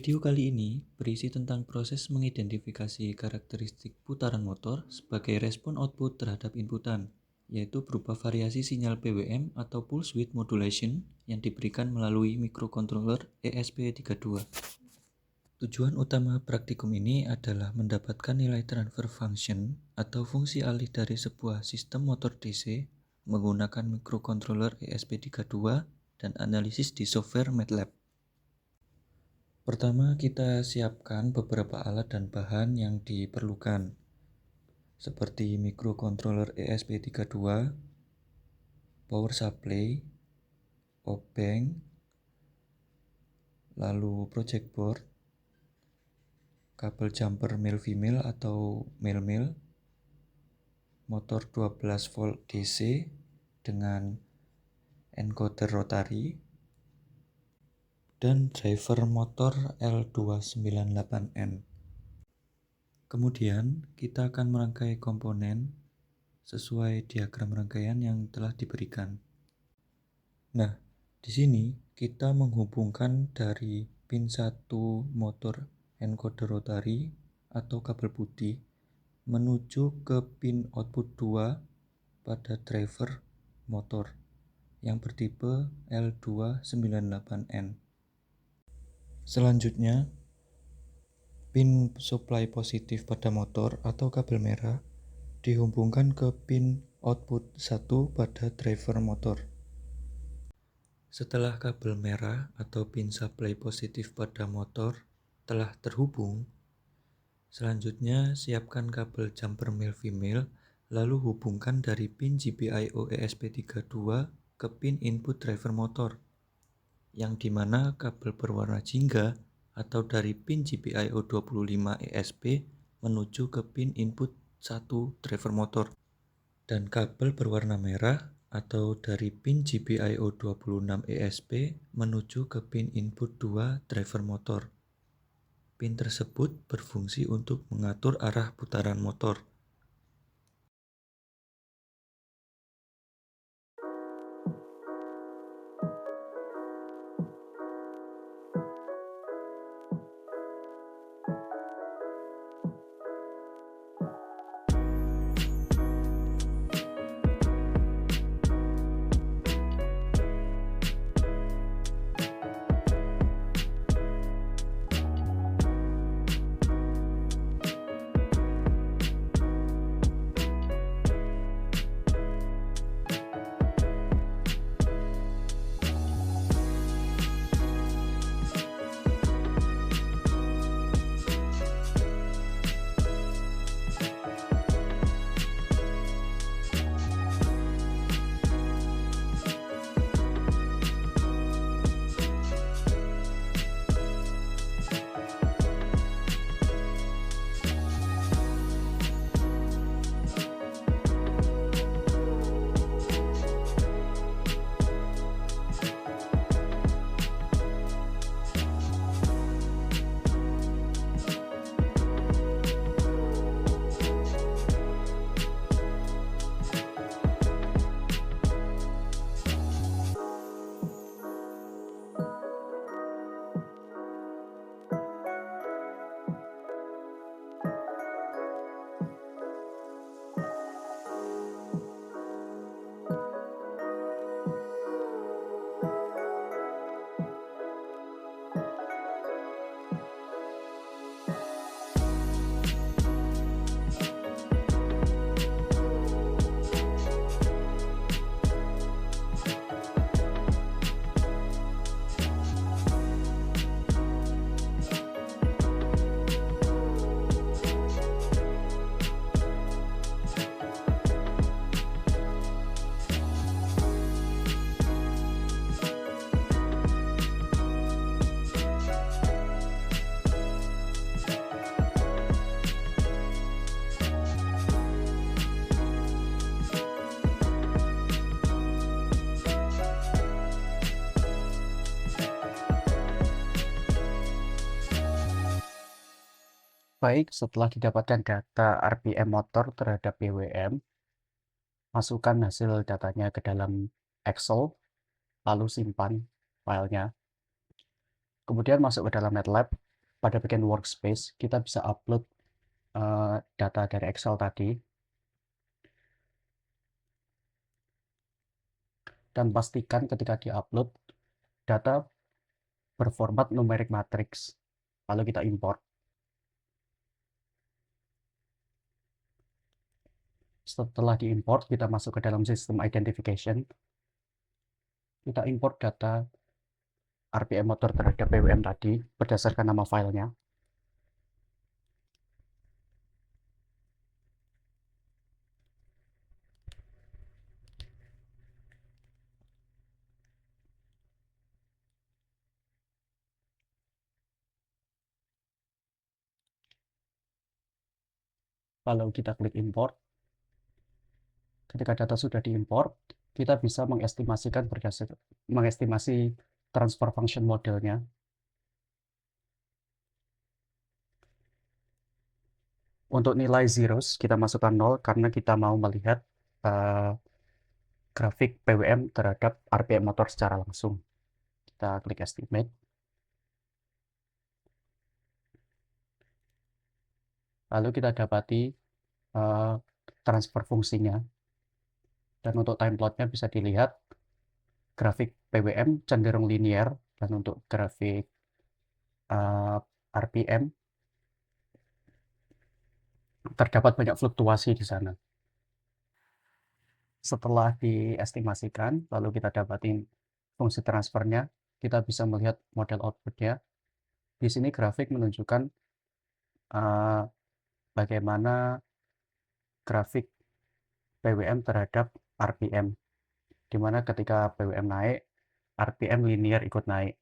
Video kali ini berisi tentang proses mengidentifikasi karakteristik putaran motor sebagai respon output terhadap inputan, yaitu berupa variasi sinyal PWM atau pulse width modulation yang diberikan melalui microcontroller ESP32. Tujuan utama praktikum ini adalah mendapatkan nilai transfer function atau fungsi alih dari sebuah sistem motor DC menggunakan microcontroller ESP32 dan analisis di software MATLAB. Pertama, kita siapkan beberapa alat dan bahan yang diperlukan, seperti microcontroller ESP32, power supply, op-bank, lalu project board, kabel jumper male-female atau male-male, motor 12 volt DC dengan encoder rotary, dan driver motor L298N. Kemudian, kita akan merangkai komponen sesuai diagram rangkaian yang telah diberikan. Nah, di sini kita menghubungkan dari pin 1 motor encoder rotary atau kabel putih menuju ke pin output 2 pada driver motor yang bertipe L298N. Selanjutnya, pin supply positif pada motor atau kabel merah dihubungkan ke pin output 1 pada driver motor. Setelah kabel merah atau pin supply positif pada motor telah terhubung, selanjutnya siapkan kabel jumper male-female lalu hubungkan dari pin GPIO ESP32 ke pin input driver motor, yang dimana kabel berwarna jingga atau dari pin GPIO 25 ESP menuju ke pin input 1 driver motor, dan kabel berwarna merah atau dari pin GPIO 26 ESP menuju ke pin input 2 driver motor. Pin tersebut berfungsi untuk mengatur arah putaran motor. Baik, setelah didapatkan data RPM motor terhadap PWM, masukkan hasil datanya ke dalam Excel, lalu simpan filenya. Kemudian masuk ke dalam MATLAB, pada bagian workspace, kita bisa upload data dari Excel tadi, dan pastikan ketika di-upload, data berformat numeric matrix. Lalu kita import. Setelah diimport, kita masuk ke dalam sistem identification. Kita import data RPM motor terhadap PWM tadi berdasarkan nama filenya. Lalu kita klik import. Ketika data sudah diimport, kita bisa mengestimasi transfer function modelnya. Untuk nilai zeros, kita masukkan 0 karena kita mau melihat grafik PWM terhadap RPM motor secara langsung. Kita klik estimate. Lalu kita dapati transfer fungsinya. Dan untuk time plotnya bisa dilihat grafik PWM cenderung linear, dan untuk grafik RPM terdapat banyak fluktuasi di sana. Setelah diestimasikan, lalu kita dapatin fungsi transfernya, kita bisa melihat model outputnya. Di sini grafik menunjukkan bagaimana grafik PWM terhadap RPM, di mana ketika PWM naik, RPM linear ikut naik.